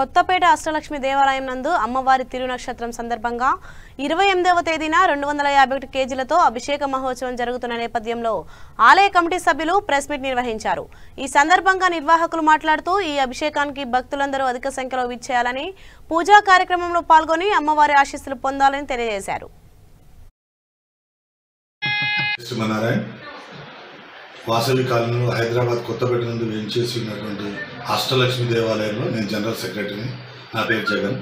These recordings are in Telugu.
కొత్తపేట అష్టలక్ష్మి దేవాలయం నందు అమ్మవారి తిరునక్షత్రం సందర్భంగా 28వ తేదీన 251 కేజీలతో అభిషేక మహోత్సవం జరుగుతున్న నేపథ్యంలో ఆలయ కమిటీ సభ్యులు ప్రెస్ మీట్ నిర్వహించారు। ఈ సందర్భంగా నిర్వాహకులు మాట్లాడుతూ ఈ అభిషేకానికి భక్తులందరూ అధిక సంఖ్యలో విచ్చేయాలని, పూజా కార్యక్రమంలో పాల్గొని అమ్మవారి ఆశీస్సులు పొందాలని తెలియజేశారు। వాసవి కాలనీలో హైదరాబాద్ కొత్తపేట నుండి వేంచేసి ఉన్నటువంటి అష్టలక్ష్మి దేవాలయంలో నేను జనరల్ సెక్రటరీని। నా పేరు జగన్।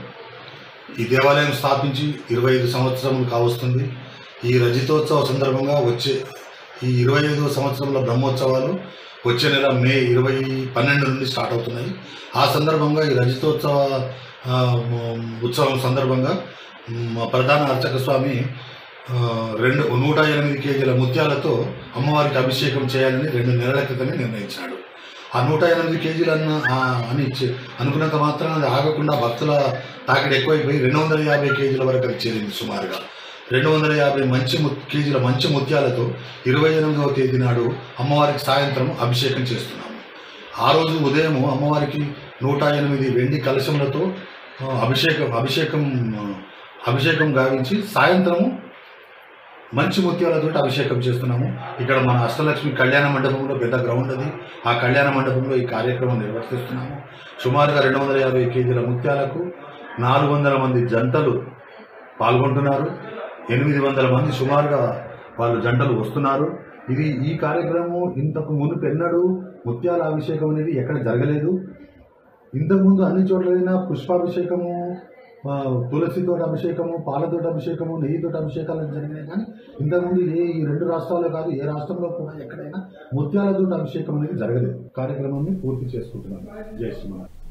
ఈ దేవాలయం స్థాపించి 25 సంవత్సరములు కావస్తుంది। ఈ రజితోత్సవ సందర్భంగా వచ్చే ఈ 25వ సంవత్సరంలో బ్రహ్మోత్సవాలు వచ్చే నెల మే 12 నుండి స్టార్ట్ అవుతున్నాయి। ఆ సందర్భంగా ఈ రజితోత్సవ ఉత్సవం సందర్భంగా ప్రధాన అర్చక స్వామి 108 కేజీల ముత్యాలతో అమ్మవారికి అభిషేకం చేయాలని 2 నెలల క్రితమే నిర్ణయించాడు। ఆ 108 కేజీలు అని అనుకున్నంత మాత్రం అది ఆగకుండా భక్తుల తాకిడి ఎక్కువైపోయి 250 కేజీల వరకు అది చేరింది। సుమారుగా 250 కేజీల మంచి ముత్యాలతో 28వ తేదీ నాడు అమ్మవారికి సాయంత్రం అభిషేకం చేస్తున్నాము। ఆ రోజు ఉదయం అమ్మవారికి 108 వెండి కలశములతో అభిషేకం గావించి సాయంత్రము మంచి ముత్యాలతో అభిషేకం చేస్తున్నాము। ఇక్కడ మన అష్టలక్ష్మి కళ్యాణ మండపంలో పెద్ద గ్రౌండ్ అది, ఆ కళ్యాణ మండపంలో ఈ కార్యక్రమం నిర్వర్తిస్తున్నాము। సుమారుగా 250 కేజీల ముత్యాలకు 400 మంది జంటలు పాల్గొంటున్నారు। 800 మంది సుమారుగా వాళ్ళు జంటలు వస్తున్నారు। ఈ కార్యక్రమం ఇంతకు మునుపు ఎన్నడూ ముత్యాల అభిషేకం అనేది ఎక్కడ జరగలేదు। ఇంతకుముందు అన్ని చోట్లైనా పుష్పాభిషేకము, తులసితో అభిషేకము, పాలతో అభిషేకము, నెయ్యితో అభిషేకాలు జరిగినాయి। కానీ ఇంతకుముందు ఈ 2 రాష్ట్రాల్లో కాదు, ఏ రాష్ట్రంలో కూడా ఎక్కడైనా ముత్యాలతో అభిషేకం అనేది జరగలేదు। కార్యక్రమాన్ని పూర్తి చేసుకుంటున్నాను। జై శ్రీమన్నారాయణ।